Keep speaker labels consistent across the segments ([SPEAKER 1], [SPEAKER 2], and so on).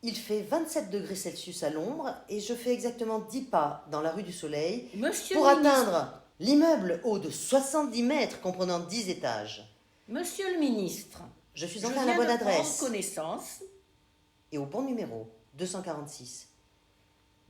[SPEAKER 1] Il fait 27 degrés Celsius à l'ombre et je fais exactement 10 pas dans la rue du Soleil
[SPEAKER 2] Monsieur
[SPEAKER 1] pour
[SPEAKER 2] le ministre,
[SPEAKER 1] atteindre l'immeuble haut de 70 mètres comprenant 10 étages.
[SPEAKER 2] Monsieur le ministre,
[SPEAKER 1] Je suis
[SPEAKER 2] je
[SPEAKER 1] enfin à
[SPEAKER 2] viens
[SPEAKER 1] la bonne
[SPEAKER 2] de prendre
[SPEAKER 1] adresse
[SPEAKER 2] connaissance.
[SPEAKER 1] et au bon numéro, 246.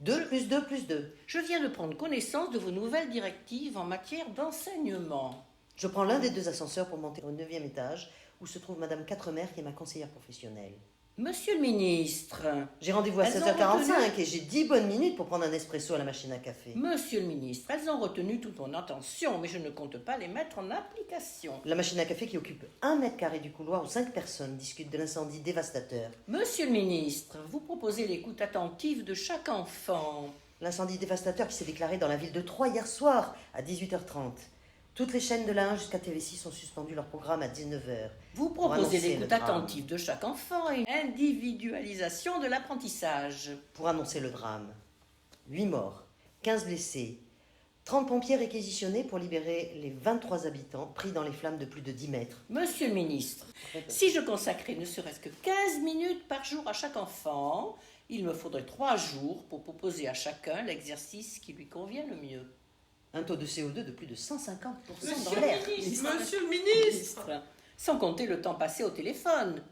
[SPEAKER 1] 2 plus 2 plus 2.
[SPEAKER 2] Je viens de prendre connaissance de vos nouvelles directives en matière d'enseignement.
[SPEAKER 1] Je prends l'un des 2 ascenseurs pour monter au 9e étage où se trouve Madame Quatremer qui est ma conseillère professionnelle.
[SPEAKER 2] Monsieur le ministre,
[SPEAKER 1] J'ai rendez-vous à
[SPEAKER 2] Elles ont
[SPEAKER 1] 16h45 et j'ai 10 bonnes minutes pour prendre un espresso à la machine à café.
[SPEAKER 2] Monsieur le ministre, elles ont retenu toute mon attention, mais je ne compte pas les mettre en application.
[SPEAKER 1] La machine à café qui occupe 1 mètre carré du couloir où 5 personnes discutent de l'incendie dévastateur.
[SPEAKER 2] Monsieur le ministre, vous proposez l'écoute attentive de chaque enfant.
[SPEAKER 1] L'incendie dévastateur qui s'est déclaré dans la ville de Troyes hier soir à 18h30. Toutes les chaînes de la 1 jusqu'à TV6 ont suspendu leur programme à 19h.
[SPEAKER 2] Vous
[SPEAKER 1] Pour
[SPEAKER 2] proposez
[SPEAKER 1] annoncer
[SPEAKER 2] l'écoute
[SPEAKER 1] le drame.
[SPEAKER 2] attentive de chaque enfant et une individualisation de l'apprentissage.
[SPEAKER 1] Pour annoncer le drame. 8 morts, 15 blessés, 30 pompiers réquisitionnés pour libérer les 23 habitants pris dans les flammes de plus de 10 mètres.
[SPEAKER 2] Monsieur le ministre, si je consacrais ne serait-ce que 15 minutes par jour à chaque enfant, il me faudrait 3 jours pour proposer à chacun l'exercice qui lui convient le mieux.
[SPEAKER 1] Un taux de CO2 de plus de 150% dans
[SPEAKER 3] Monsieur
[SPEAKER 1] l'air.
[SPEAKER 3] le ministre, monsieur le ministre.
[SPEAKER 2] Sans compter le temps passé au téléphone,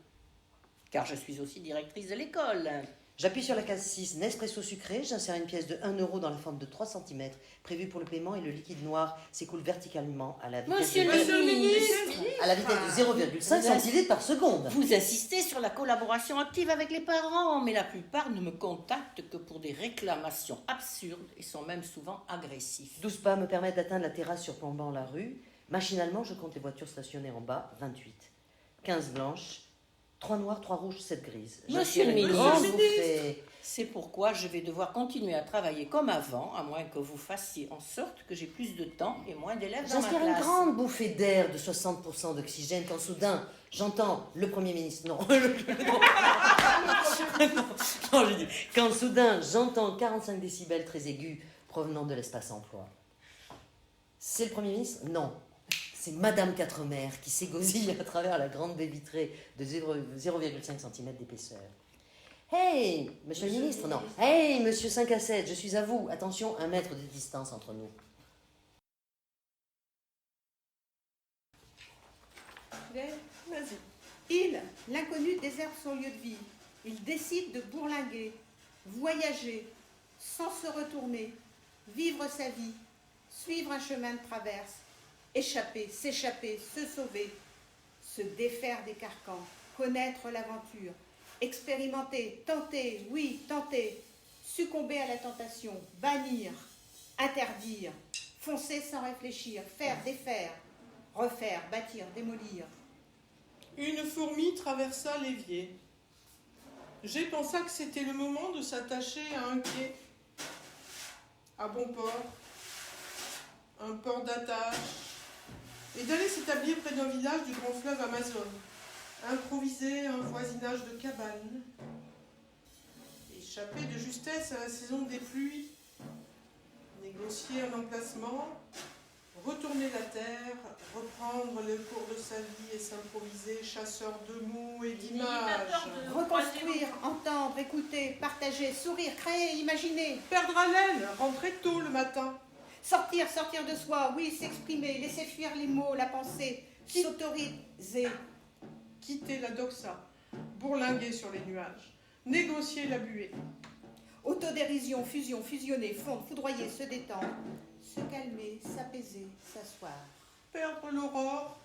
[SPEAKER 2] car je suis aussi directrice de l'école.
[SPEAKER 1] J'appuie sur la case 6, Nespresso sucré, j'insère une pièce de 1 euro dans la fente de 3 cm prévue pour le paiement et le liquide noir s'écoule verticalement à la vitesse
[SPEAKER 2] Monsieur
[SPEAKER 1] de,
[SPEAKER 2] le ministre,
[SPEAKER 1] à la vitesse de 0,5 centilitres par seconde.
[SPEAKER 2] vous insistez sur la collaboration active avec les parents, mais la plupart ne me contactent que pour des réclamations absurdes et sont même souvent agressifs.
[SPEAKER 1] 12 pas me permettent d'atteindre la terrasse surplombant la rue. Machinalement, je compte les voitures stationnées en bas, 28. 15 blanches, 3 noires, 3 rouges, 7 grises.
[SPEAKER 2] Monsieur le
[SPEAKER 1] J'attire une
[SPEAKER 2] ministre.
[SPEAKER 1] grande
[SPEAKER 3] Monsieur le
[SPEAKER 1] bouffée.
[SPEAKER 2] C'est pourquoi je vais devoir continuer à travailler comme avant, à moins que vous fassiez en sorte que j'ai plus de temps et moins d'élèves dans ma
[SPEAKER 1] J'inspire une
[SPEAKER 2] classe.
[SPEAKER 1] grande bouffée d'air de 60% d'oxygène quand soudain j'entends le Premier ministre. Non, non, je dis, quand soudain j'entends 45 décibels très aigus provenant de l'espace emploi. C'est le Premier ministre? Non. C'est Madame Quatremer qui s'égosille à travers la grande baie vitrée de 0,5 cm d'épaisseur. Hey, monsieur le ministre, non. Hey, monsieur 5 à 7, je suis à vous. Attention, 1 mètre de distance entre nous.
[SPEAKER 3] Vas-y.
[SPEAKER 4] Il, l'inconnu, déserte son lieu de vie. Il décide de bourlinguer, voyager, sans se retourner, vivre sa vie, suivre un chemin de traverse, échapper, s'échapper, se sauver, se défaire des carcans, connaître l'aventure, expérimenter, tenter, oui, tenter, succomber à la tentation, bannir, interdire, foncer sans réfléchir, faire, défaire, refaire, bâtir, démolir.
[SPEAKER 3] Une fourmi traversa l'évier. J'ai pensé que c'était le moment de s'attacher à un quai, à bon port, un port d'attache, et d'aller s'établir près d'un village du grand fleuve Amazon, improviser un voisinage de cabanes, échapper de justesse à la saison des pluies, négocier un emplacement, retourner la terre, reprendre le cours de sa vie et s'improviser chasseur de mots et d'images.
[SPEAKER 4] Reconstruire, entendre, écouter, partager, sourire, créer, imaginer.
[SPEAKER 3] Perdre haleine, rentrer tôt le matin.
[SPEAKER 4] Sortir, sortir de soi, oui, s'exprimer, laisser fuir les mots, la pensée, s'autoriser.
[SPEAKER 3] Quitter la doxa, bourlinguer sur les nuages, négocier la buée.
[SPEAKER 4] Autodérision, fusion, fusionner, fondre, foudroyer, se détendre, se calmer, s'apaiser, s'asseoir.
[SPEAKER 3] Perdre l'aurore,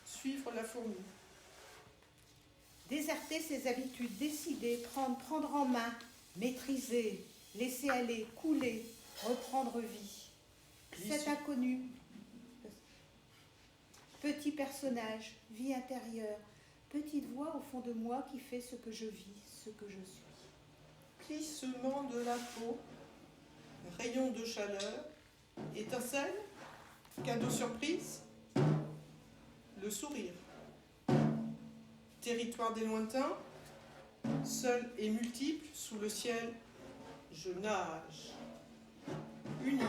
[SPEAKER 3] suivre la fourmi.
[SPEAKER 4] Déserter ses habitudes, décider, prendre en main, maîtriser, laisser aller, couler, reprendre vie. Cet inconnu, petit personnage, vie intérieure, petite voix au fond de moi qui fait ce que je vis, ce que je suis.
[SPEAKER 3] Plissement de la peau, rayon de chaleur, étincelle, cadeau surprise, le sourire. Territoire des lointains, seul et multiple, sous le ciel, je nage. Une île.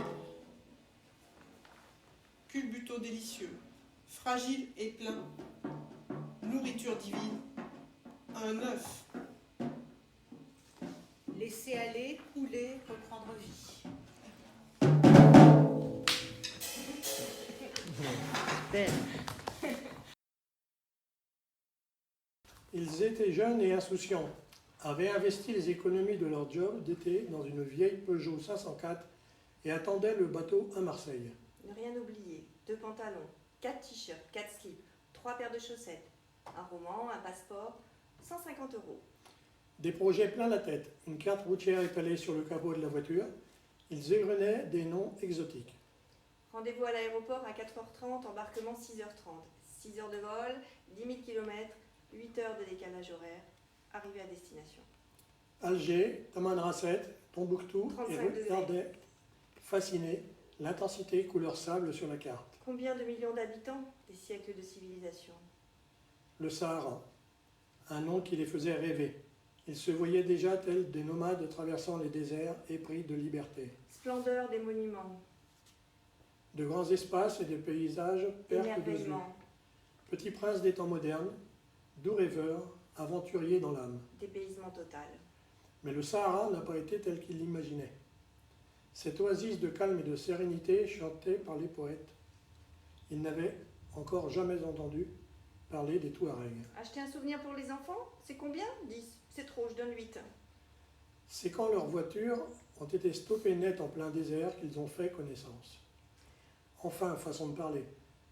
[SPEAKER 3] Culbuto délicieux, fragile et plein. Nourriture divine, un œuf.
[SPEAKER 5] Ils étaient jeunes et insouciants, avaient investi les économies de leur job d'été dans une vieille Peugeot 504 et attendaient le bateau à Marseille.
[SPEAKER 6] Ne rien oublier, 2 pantalons, 4 t-shirts, 4 slips, 3 paires de chaussettes, un roman, un passeport, 150 €.
[SPEAKER 5] Des projets plein la tête, une carte routière étalée sur le capot de la voiture, ils égrenaient des noms exotiques.
[SPEAKER 6] Rendez-vous à l'aéroport à 4h30, embarquement 6h30. 6 heures de vol, 10 000 km, 8 heures de décalage horaire, arrivée à destination.
[SPEAKER 5] Alger, Tamanrasset, Tombouctou
[SPEAKER 6] 35
[SPEAKER 5] et
[SPEAKER 6] degrés.
[SPEAKER 5] regardait, fascinés, l'intensité couleur sable sur la carte.
[SPEAKER 6] Combien de millions d'habitants? Des siècles de civilisation.
[SPEAKER 5] Le Sahara, un nom qui les faisait rêver. Ils se voyaient déjà tels des nomades traversant les déserts épris de liberté.
[SPEAKER 6] Splendeur des monuments,
[SPEAKER 5] De grands espaces et des paysages perte de vue.
[SPEAKER 6] émerveillement,
[SPEAKER 5] Petit prince des temps modernes, doux rêveur, aventurier dans l'âme.
[SPEAKER 6] dépaysement total.
[SPEAKER 5] Mais le Sahara n'a pas été tel qu'il l'imaginait. Cette oasis de calme et de sérénité chantée par les poètes. Il n'avait encore jamais entendu parler des Touaregs.
[SPEAKER 6] Acheter un souvenir pour les enfants? C'est combien? 10. C'est trop, je donne 8.
[SPEAKER 5] C'est quand leurs voitures ont été stoppées net en plein désert qu'ils ont fait connaissance. Enfin, façon de parler,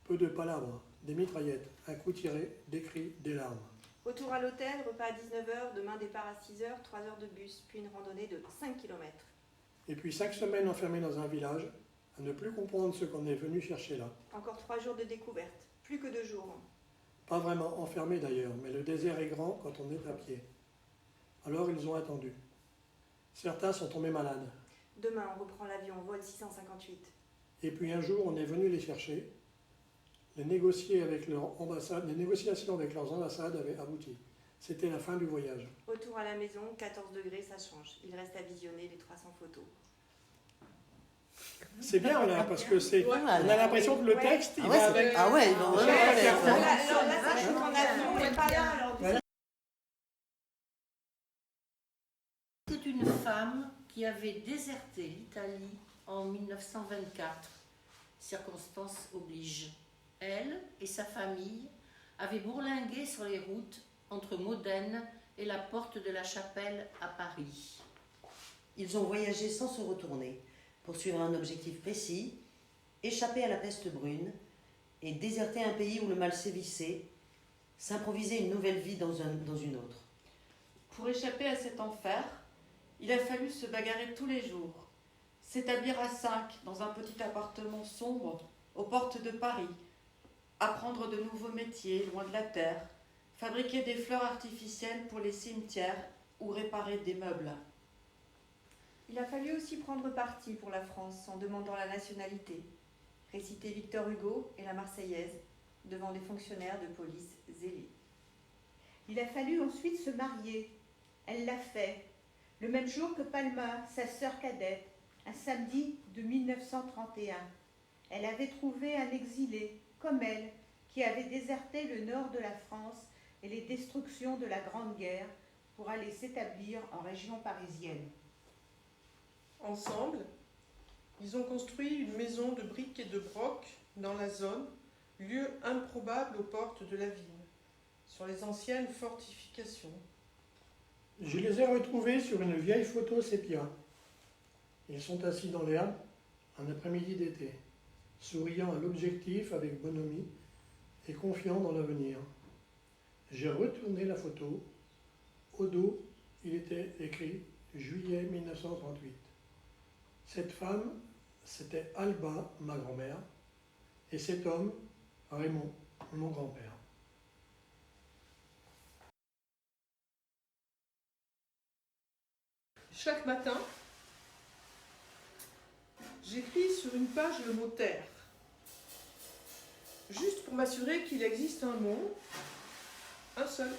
[SPEAKER 5] peu de palabres, des mitraillettes, un coup tiré, des cris, des larmes.
[SPEAKER 6] Retour à l'hôtel, repas à 19h, demain départ à 6h, 3 heures de bus, puis une randonnée de 5 km.
[SPEAKER 5] Et puis 5 semaines enfermées dans un village, à ne plus comprendre ce qu'on est venu chercher là.
[SPEAKER 6] Encore 3 jours de découverte, plus que 2 jours.
[SPEAKER 5] Pas vraiment enfermés d'ailleurs, mais le désert est grand quand on est à pied. Alors ils ont attendu. Certains sont tombés malades.
[SPEAKER 6] Demain, on reprend l'avion, vol 658.
[SPEAKER 5] Et puis un jour, on est venu les chercher. Les négociations avec leurs ambassades avaient abouti. C'était la fin du voyage.
[SPEAKER 6] Retour à la maison, 14 degrés, ça change. Il reste à visionner les 300 photos.
[SPEAKER 5] C'est bien là, parce que c'est.
[SPEAKER 1] Pas
[SPEAKER 5] On
[SPEAKER 1] mal.
[SPEAKER 5] a l'impression que le texte, il va avec.
[SPEAKER 1] Ah ouais, ils vont vraiment
[SPEAKER 5] Ouais,
[SPEAKER 1] faire
[SPEAKER 5] c'est
[SPEAKER 1] ça.
[SPEAKER 6] Là, c'est qu'on a on n'est pas là, alors
[SPEAKER 5] Voilà.
[SPEAKER 2] C'est une femme qui avait déserté l'Italie en 1924. Circonstances obligent. Elle et sa famille avaient bourlingué sur les routes entre Modène et la porte de la Chapelle à Paris.
[SPEAKER 1] Ils ont voyagé sans se retourner, poursuivre un objectif précis, échapper à la peste brune et déserter un pays où le mal sévissait, s'improviser une nouvelle vie dans une autre.
[SPEAKER 7] Pour échapper à cet enfer, il a fallu se bagarrer tous les jours, s'établir à 5 dans un petit appartement sombre aux portes de Paris, apprendre de nouveaux métiers loin de la terre, fabriquer des fleurs artificielles pour les cimetières ou réparer des meubles.
[SPEAKER 6] Il a fallu aussi prendre parti pour la France en demandant la nationalité, réciter Victor Hugo et la Marseillaise devant des fonctionnaires de police zélés.
[SPEAKER 4] Il a fallu ensuite se marier. Elle l'a fait, le même jour que Palma, sa sœur cadette, un samedi de 1931. Elle avait trouvé un exilé, comme elle, qui avait déserté le nord de la France et les destructions de la Grande Guerre pour aller s'établir en région parisienne.
[SPEAKER 3] Ensemble, ils ont construit une maison de briques et de broc dans la zone, lieu improbable aux portes de la ville, sur les anciennes fortifications.
[SPEAKER 5] Je les ai retrouvés sur une vieille photo sépia. Ils sont assis dans l'herbe, un après-midi d'été, souriant à l'objectif avec bonhomie et confiant dans l'avenir. J'ai retourné la photo. Au dos, il était écrit juillet 1938. Cette femme, c'était Alba, ma grand-mère, et cet homme, Raymond, mon grand-père.
[SPEAKER 3] Chaque matin, j'écris sur une page le mot terre, juste pour m'assurer qu'il existe un mot, un seul,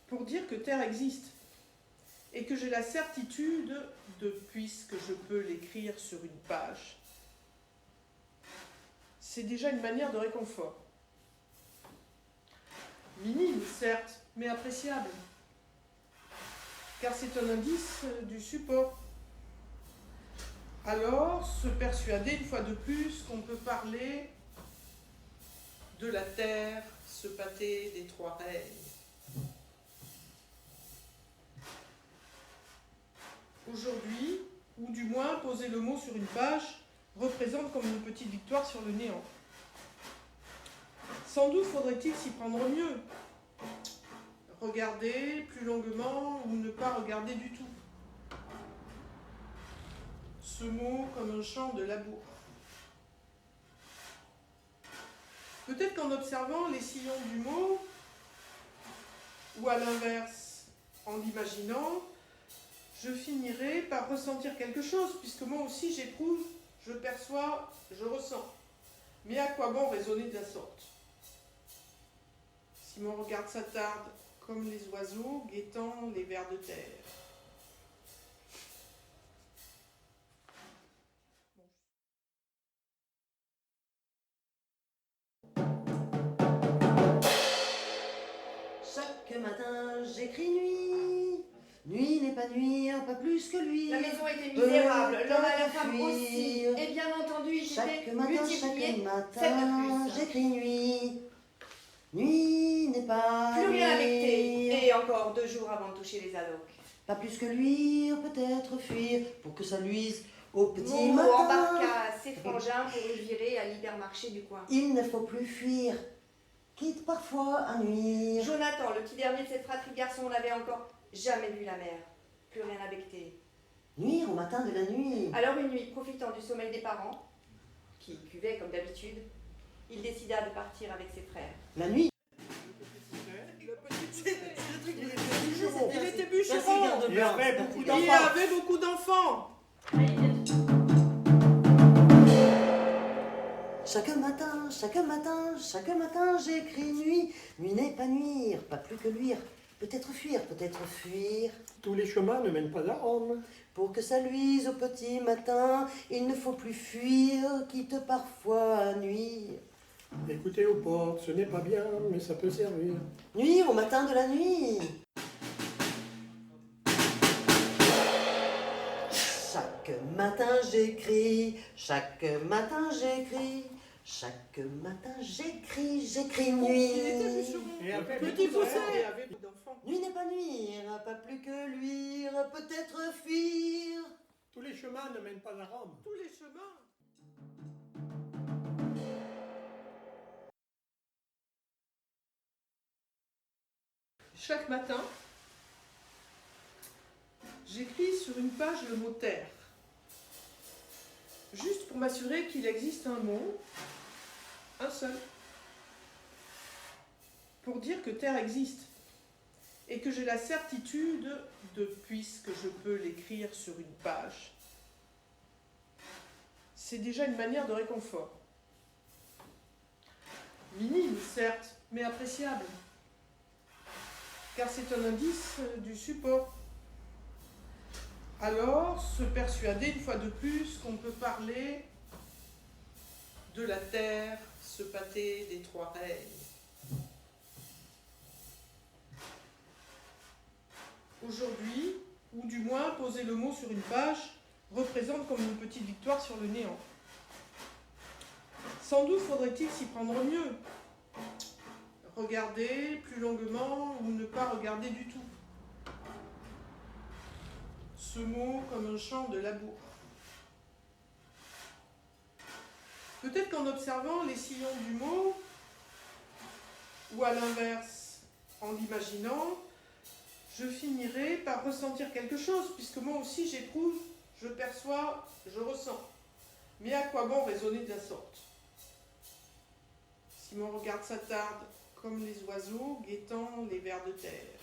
[SPEAKER 3] pour dire que terre existe et que j'ai la certitude de, puisque je peux l'écrire sur une page, c'est déjà une manière de réconfort. Minime, certes, mais appréciable. Car c'est un indice du support. Alors, se persuader une fois de plus qu'on peut parler de la terre ce pâté des trois reines. Aujourd'hui, ou du moins poser le mot sur une page, représente comme une petite victoire sur le néant. Sans doute faudrait-il s'y prendre mieux. Regarder plus longuement ou ne pas regarder du tout. Ce mot comme un champ de labour. Peut-être qu'en observant les sillons du mot, ou à l'inverse, en l'imaginant, je finirai par ressentir quelque chose, puisque moi aussi j'éprouve, je perçois, je ressens. Mais à quoi bon raisonner de la sorte? Si mon regard s'attarde comme les oiseaux guettant les vers de terre.
[SPEAKER 1] Chaque matin, j'écris nuit. Nuit n'est pas nuire, pas plus que lui.
[SPEAKER 6] La maison était misérable, l'homme et la femme
[SPEAKER 1] fuir.
[SPEAKER 6] aussi. Et bien entendu, il
[SPEAKER 1] Chaque
[SPEAKER 6] s'était
[SPEAKER 1] matin,
[SPEAKER 6] multiplié
[SPEAKER 1] chaque
[SPEAKER 6] 7
[SPEAKER 1] matin,
[SPEAKER 6] de plus.
[SPEAKER 1] j'écris nuit. Nuit n'est pas
[SPEAKER 6] Plus rien à becter.
[SPEAKER 1] nuire.
[SPEAKER 6] Et encore 2 jours avant de toucher les allocs.
[SPEAKER 1] Pas plus que luire, peut-être fuir, pour que ça luise au petit
[SPEAKER 6] Momo
[SPEAKER 1] matin.
[SPEAKER 6] embarqua ses frangins pour le virer à l'hypermarché du coin.
[SPEAKER 1] Il ne faut plus fuir, quitte parfois à nuire.
[SPEAKER 6] Jonathan, le petit dernier de cette fratrie de garçons, n'avait encore jamais vu la mer. Plus rien à becter.
[SPEAKER 1] Nuire au matin de la nuit.
[SPEAKER 6] Alors une nuit, profitant du sommeil des parents, qui cuvaient comme d'habitude, il décida de partir avec ses frères.
[SPEAKER 1] La nuit.
[SPEAKER 3] Il était bûcheron.
[SPEAKER 5] Il y avait beaucoup
[SPEAKER 3] Il y
[SPEAKER 5] d'enfants.
[SPEAKER 3] avait beaucoup d'enfants.
[SPEAKER 1] Chaque matin, j'écris nuit. Nuit n'est pas nuire, pas plus que luire. Peut-être fuir, peut-être fuir.
[SPEAKER 5] Tous les chemins ne mènent pas à Rome.
[SPEAKER 1] Pour que ça luise au petit matin, il ne faut plus fuir, quitte parfois à nuire.
[SPEAKER 5] Écoutez aux portes, ce n'est pas bien, mais ça peut servir.
[SPEAKER 1] Nuire au matin de la nuit. Chaque matin j'écris, chaque matin j'écris, chaque matin j'écris nuit.
[SPEAKER 3] Il était bûcheron.
[SPEAKER 5] Et avec
[SPEAKER 3] Petit
[SPEAKER 5] beaucoup
[SPEAKER 3] fossé.
[SPEAKER 5] d'enfants.
[SPEAKER 3] Il avait beaucoup d'enfants.
[SPEAKER 1] Nuit n'est pas nuire, pas plus que luire, peut-être fuir.
[SPEAKER 5] Tous les chemins ne mènent pas à Rome.
[SPEAKER 3] Tous les chemins. Chaque matin, j'écris sur une page le mot terre. Juste pour m'assurer qu'il existe un mot, un seul, pour dire que terre existe et que j'ai la certitude de puisque je peux l'écrire sur une page. C'est déjà une manière de réconfort. Minime, certes, mais appréciable. Car c'est un indice du support. Alors, se persuader une fois de plus qu'on peut parler de la terre, ce pâté des trois reines. Aujourd'hui, ou du moins poser le mot sur une page, représente comme une petite victoire sur le néant. Sans doute faudrait-il s'y prendre mieux. Regarder plus longuement ou ne pas regarder du tout. Ce mot comme un champ de labour. Peut-être qu'en observant les sillons du mot, ou à l'inverse, en l'imaginant, je finirai par ressentir quelque chose, puisque moi aussi j'éprouve, je perçois, je ressens. Mais à quoi bon raisonner de la sorte? Si mon regard s'attarde comme les oiseaux guettant les vers de terre.